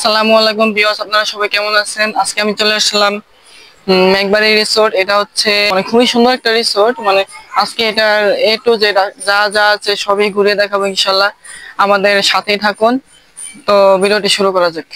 আসসালামু আলাইকুম ভিউয়ার্স, আপনারা সবাই কেমন আছেন? আজকে আমি চলে আসলাম মেঘবাড়ি রিসোর্ট। এটা হচ্ছে মানে খুবই সুন্দর একটা রিসোর্ট। মানে আজকে এটার এ টু জেড যা যা আছে সবই ঘুরে দেখাবো ইনশাল্লাহ। আমাদের সাথেই থাকুন। তো ভিডিওটি শুরু করা যাক।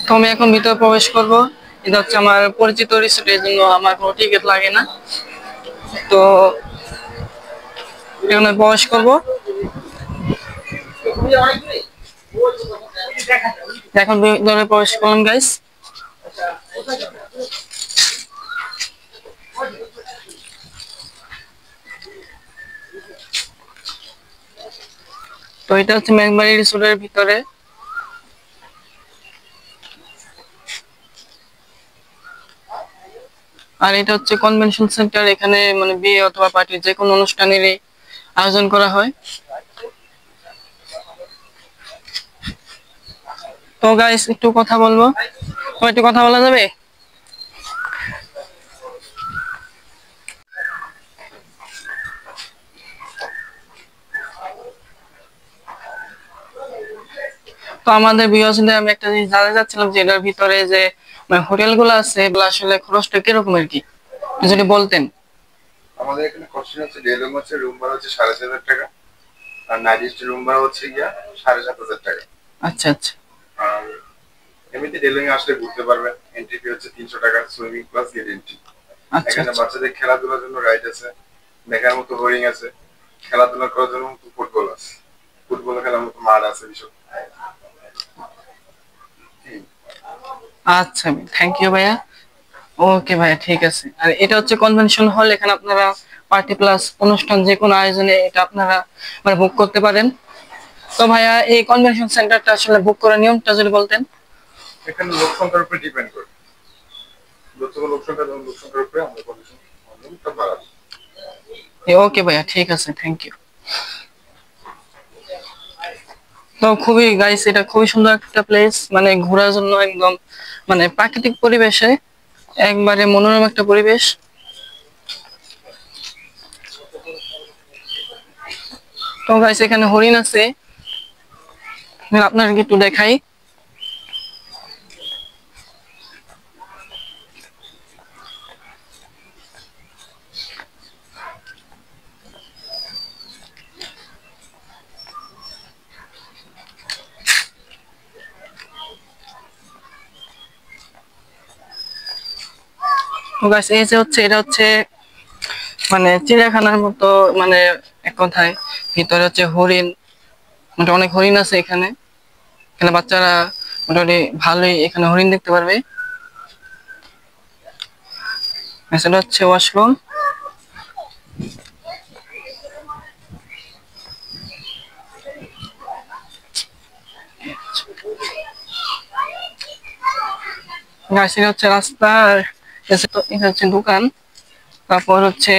তো আমি এখন ভিতরে প্রবেশ করব। এটা হচ্ছে আমার পরিচিত রিসোর্ট, এর জন্য আমার কোনো টিকিট লাগে না। তো এখানে প্রবেশ করব। এখন ভিতরে প্রবেশ করলাম গাইস। তো এটা হচ্ছে মেঘবাড়ি রিসোর্টের ভিতরে। আর এটা হচ্ছে কনভেনশন সেন্টার। এখানে মানে বিয়ে অথবা পার্টি যে কোনো অনুষ্ঠানেরই আয়োজন করা হয়। তো গাইস একটু কথা বলবো, তো একটু কথা বলা যাবে? তো আমাদের ভিউয়ার্সদের আমি একটা জিনিস জানতে চাচ্ছিলাম যে এটার ভিতরে যে হোটেল গুলো আছে এগুলো আসলে খরচটা কিরকম আর কি, যদি বলতেন। আমাদের এখানে কস্টিং হচ্ছে ডে রুম হচ্ছে রুম ভাড়া হচ্ছে 4,500 টাকা। আর নাইট স্টে রুম ভাড়া হচ্ছে গিয়া 7,500 টাকা। আচ্ছা আচ্ছা। আর এমনিতে ডেলিং আসলে ঘুরতে পারবেন। এন্ট্রি ফি হচ্ছে 300 টাকা, সুইমিং প্লাস গেট এন্ট্রি। আচ্ছা এখানে আচ্ছা। বাচ্চাদের খেলাধুলার জন্য রাইড আছে, দেখার মতো হরিং আছে, খেলাধুলা করার জন্য ফুটবল আছে, ফুটবল খেলার মতো মাঠ আছে বিশাল। আচ্ছা, থ্যাংক ইউ ভাইয়া। ওকে ভাইয়া, ঠিক আছে। আর এটা হচ্ছে কনভেনশন হল। এখানে আপনারা পার্টি প্লাস অনুষ্ঠান যে কোনো আয়োজনে এটা আপনারা মানে বুক করতে পারেন। তো ভাইয়া এই কনভেনশন সেন্টারটা আসলে বুক করার নিয়মটা যদি বলতেন। এখানে লোক সংখ্যার উপর ডিপেন্ড করে, লোক সংখ্যা যেমন লোক সংখ্যার উপরে আমরা কন্ডিশনটা বাড়াবো। ওকে ভাইয়া, ঠিক আছে, থ্যাংক ইউ। তো খুবই গাইস, এটা খুবই সুন্দর একটা প্লেস, মানে ঘোরার জন্য একদম মানে প্রাকৃতিক পরিবেশে একবারে মনোরম একটা পরিবেশ। তো গাইস এখানে হরিণ আছে, আপনাকে একটু দেখাই। তো গাইস এই যে হচ্ছে এটা হচ্ছে মানে চিড়িয়াখানার মতো, মানে এক কথায় ভিতরে হচ্ছে হরিণ, মোটামুটি অনেক হরিণ আছে এখানে। এখানে বাচ্চারা মোটামুটি ভালোই এখানে হরিণ দেখতে পারবে। সেটা হচ্ছে ওয়াশরুম। গাইস এটা হচ্ছে রাস্তা, আর এটা হচ্ছে দোকান। তারপর হচ্ছে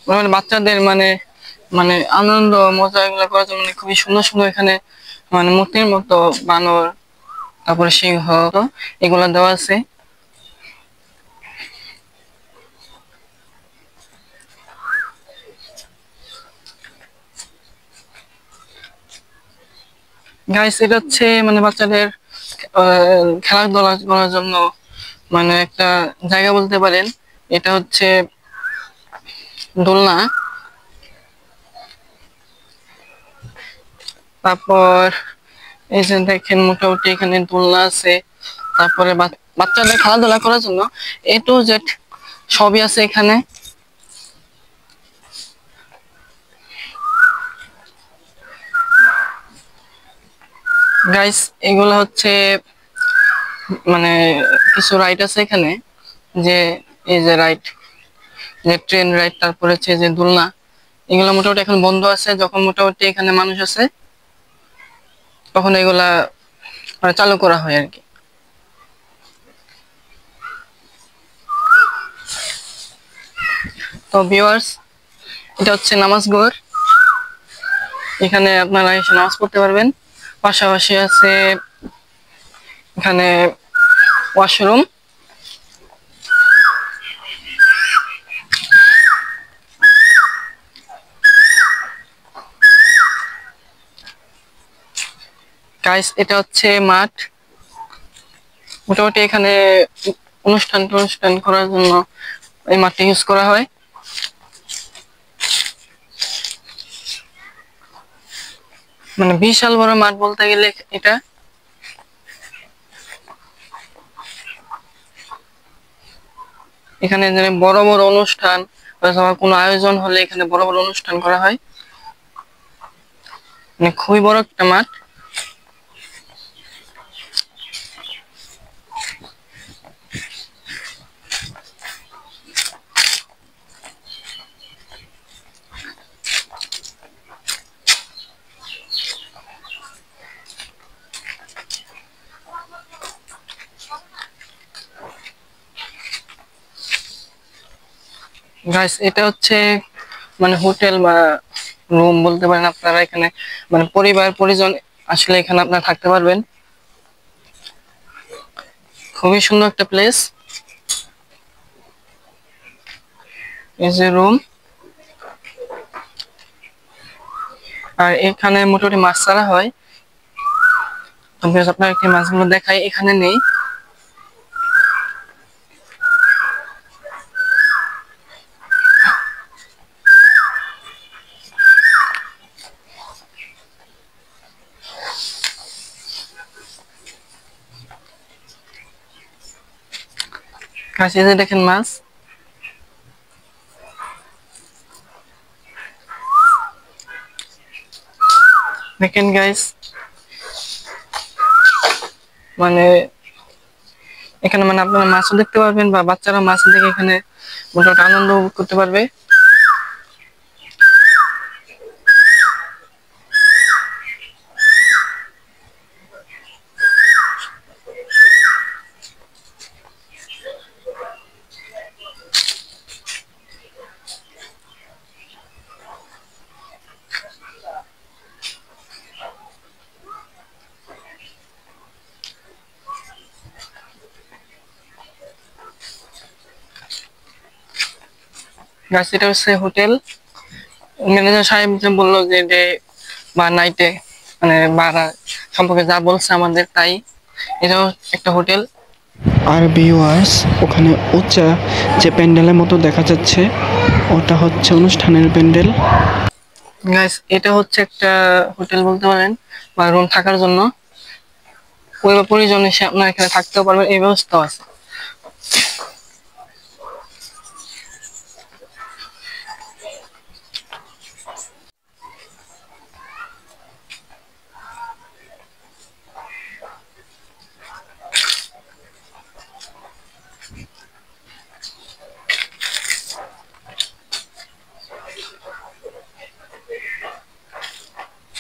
মানে বাচ্চাদের মানে মানে আনন্দ মজা এগুলো করার জন্য মানে খুবই সুন্দর সুন্দর এখানে মানে মূর্তির মতো বানর, তারপরে সিংহ, তো এগুলা দেওয়া আছে। গাইস এটা হচ্ছে মানে বাচ্চাদের খেলাধুলা করার জন্য মানে একটা জায়গা বলতে পারেন। এটা হচ্ছে দোলনা। তারপর এই যে দেখেন মোটামুটি এখানে দোলনা আছে। তারপরে বাচ্চাদের খেলাধুলা করার জন্য এ টু জেড সবই আছে এখানে। গাইস এগুলা হচ্ছে মানে কিছু রাইড আছে এখানে, যে এই যে রাইড, যে ট্রেন রাইড, তারপরে হচ্ছে যে দোলনা, এগুলো মোটামুটি এখন বন্ধ আছে। যখন মোটামুটি এখানে মানুষ আছে তখন এগুলা মানে চালু করা হয় আর কি। তো ভিউয়ার্স, এটা হচ্ছে নামাজ ঘর। এখানে আপনারা এসে নামাজ পড়তে পারবেন। পাশাপাশি আছে এখানে ওয়াশরুম। গাইস এটা হচ্ছে মাঠ, মোটামুটি এখানে অনুষ্ঠান টনুষ্ঠান করার জন্য এই মাঠটা ইউজ করা হয়। মানে বিশাল বড় মাঠ বলতে গেলে এটা। এখানে বড় বড় অনুষ্ঠান অথবা কোনো আয়োজন হলে এখানে বড় বড় অনুষ্ঠান করা হয়। মানে খুবই বড় একটা মাঠ। গাইস এটা হচ্ছে মানে হোটেল বা রুম বলতে পারেন আপনারা। এখানে মানে পরিবার পরিজন আসলে এখানে আপনারা থাকতে পারবেন। খুবই সুন্দর একটা প্লেস। এই যে রুম, আর এখানে মোটামুটি মাছ ছাড়া হয়। আপনার একটি মাছগুলো দেখাই, এখানে নেই। কাছে যে দেখেন মাছ, দেখেন গাইস। মানে এখানে মানে আপনারা মাছও দেখতে পারবেন বা বাচ্চারা মাছ দেখে এখানে মোটামুটি আনন্দ উপভোগ করতে পারবে। গাছ এটা হচ্ছে হোটেল। ম্যানেজার সাহেব যে বললো যে ডে বা নাইটে মানে ভাড়া সম্পর্কে যা বলছে আমাদের তাই। এটাও একটা হোটেল। আর ভিউয়ার্স, ওখানে উঁচা যে প্যান্ডেলের মতো দেখা যাচ্ছে ওটা হচ্ছে অনুষ্ঠানের প্যান্ডেল। গাইস এটা হচ্ছে একটা হোটেল বলতে পারেন বা রুম থাকার জন্য। পরিবার পরিজন এসে আপনারা এখানে থাকতেও পারবেন, এই ব্যবস্থাও আছে।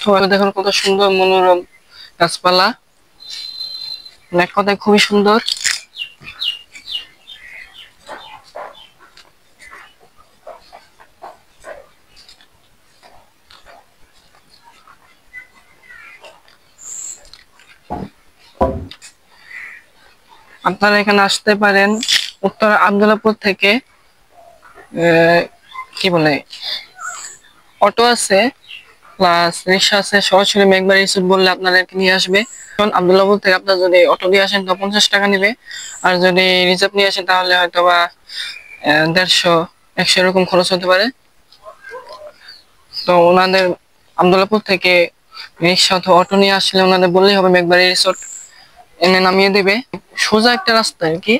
সবাই দেখুন কত সুন্দর মনোরম গাছপালা, এক কথায় খুবই সুন্দর। আপনারা এখানে আসতে পারেন উত্তর আব্দুল্লাহপুর থেকে। কি বলে, অটো আছে প্লাস রিক্সা আছে, সরাসরি মেঘবাড়ি রিসোর্ট বললে আপনাদেরকে নিয়ে আসবে। কারণ আব্দুল্লাহপুর থেকে আপনারা যদি অটো দিয়ে আসেন তো 50 টাকা নেবে, আর যদি রিজার্ভ নিয়ে আসেন তাহলে হয়তো বা 150 100 এরকম খরচ হতে পারে। তো ওনাদের আব্দুল্লাহপুর থেকে রিক্সা অথবা অটো নিয়ে আসলে ওনাদের বললেই হবে, মেঘবাড়ি রিসোর্ট এনে নামিয়ে দেবে। সোজা একটা রাস্তা আর কি।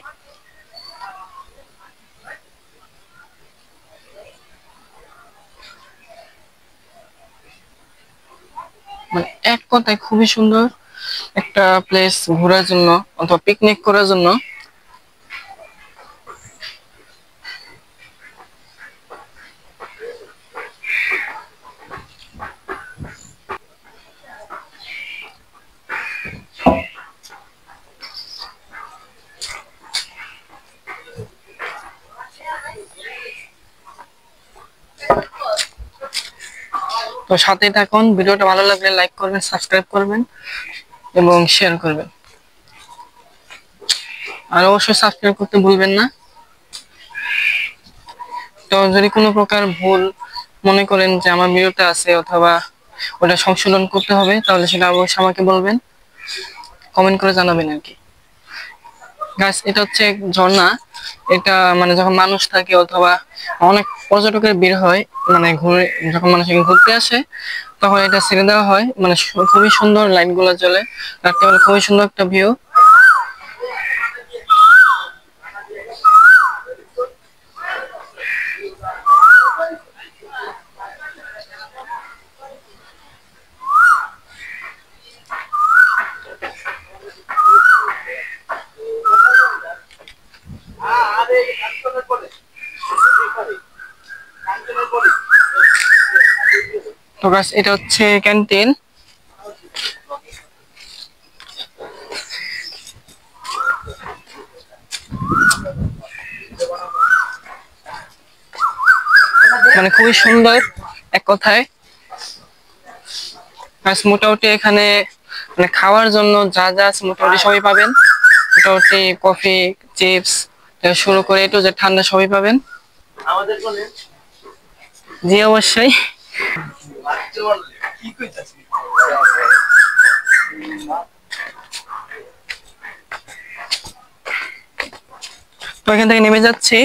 মানে এক কথায় খুবই সুন্দর একটা প্লেস ঘোরার জন্য অথবা পিকনিক করার জন্য। তো সাথে থাকুন, ভিডিওটা ভালো লাগলে লাইক করবেন, সাবস্ক্রাইব করবেন এবং শেয়ার করবেন। আর অবশ্যই সাবস্ক্রাইব করতে ভুলবেন না। তো যদি কোনো প্রকার ভুল মনে করেন যে আমার ভিডিওতে আছে অথবা ওটা সংশোধন করতে হবে তাহলে সেটা অবশ্যই আমাকে বলবেন। কমেন্ট করে জানাবেন আর কি। গাইস এটা হচ্ছে এক ঝর্ণা। এটা মানে যখন মানুষ থাকে অথবা অনেক পর্যটকের ভিড় হয়, মানে ঘুরে যখন মানুষ এখানে ঘুরতে আসে তখন এটা ছেড়ে দেওয়া হয়, মানে খুবই সুন্দর লাইট গুলো জ্বলে, রাত্রেবেলা খুবই সুন্দর একটা ভিউ। তো গাইস এটা হচ্ছে ক্যান্টিন। মানে খুবই সুন্দর এক কথায়। গাইস মোটামুটি এখানে মানে খাওয়ার জন্য যা যা আছে মোটামুটি সবই পাবেন। মোটামুটি কফি, চিপস থেকে শুরু করে একটু যে ঠান্ডা সবই পাবেন। জি অবশ্যই। তো এখান থেকে নেমে যাচ্ছি।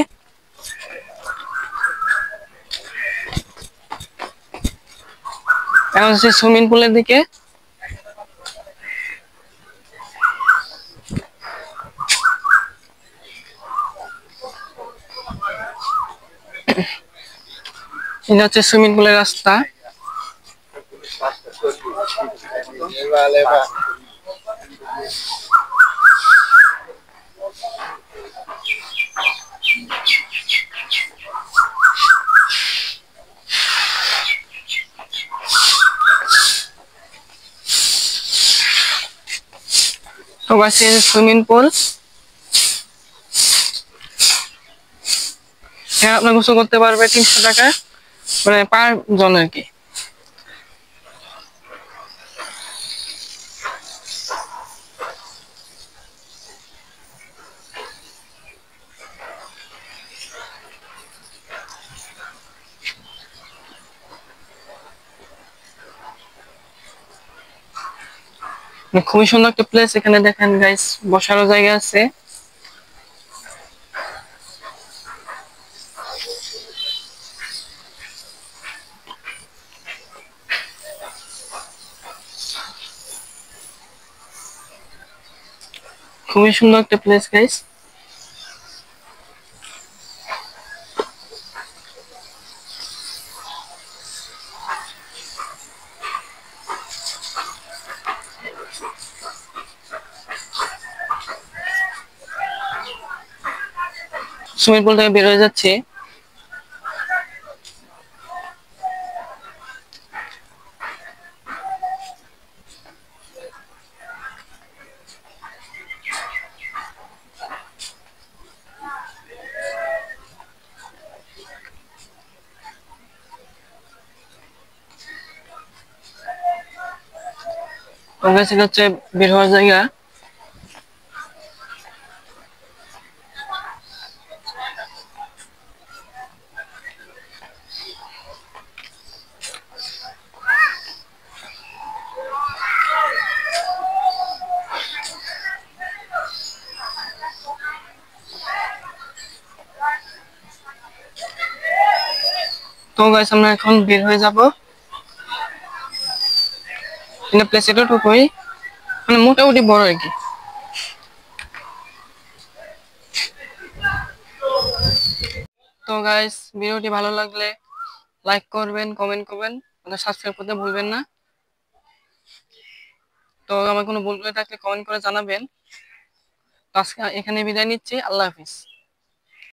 এখন হচ্ছে সুইমিং পুলের দিকে। এটা হচ্ছে সুইমিং পুলের রাস্তা। তো গাইস এই সুইমিং পুল, হ্যাঁ আপনার গোসল করতে পারবে 300 টাকা, মানে পার জন আর কি। মানে খুবই সুন্দর একটা প্লেস। এখানে দেখেন গাইস বসারও জায়গা আছে। খুবই সুন্দর একটা প্লেস গাইস। সুইমিং পুল থেকে বের হয়ে যাচ্ছে। তো গাইস এটা হচ্ছে বের হওয়ার জায়গা। তো গাইস আমরা এখন বের হয়ে যাব। এটা প্লেস এতটুকুই, মানে মোটামুটি বড় আর কি। তো গাইস ভিডিওটি ভালো লাগলে লাইক করবেন, কমেন্ট করবেন, আর সাবস্ক্রাইব করতে ভুলবেন না। তো আমার কোনো ভুল করে থাকলে কমেন্ট করে জানাবেন। তো আজকে এখানে বিদায় নিচ্ছি, আল্লাহ হাফিজ।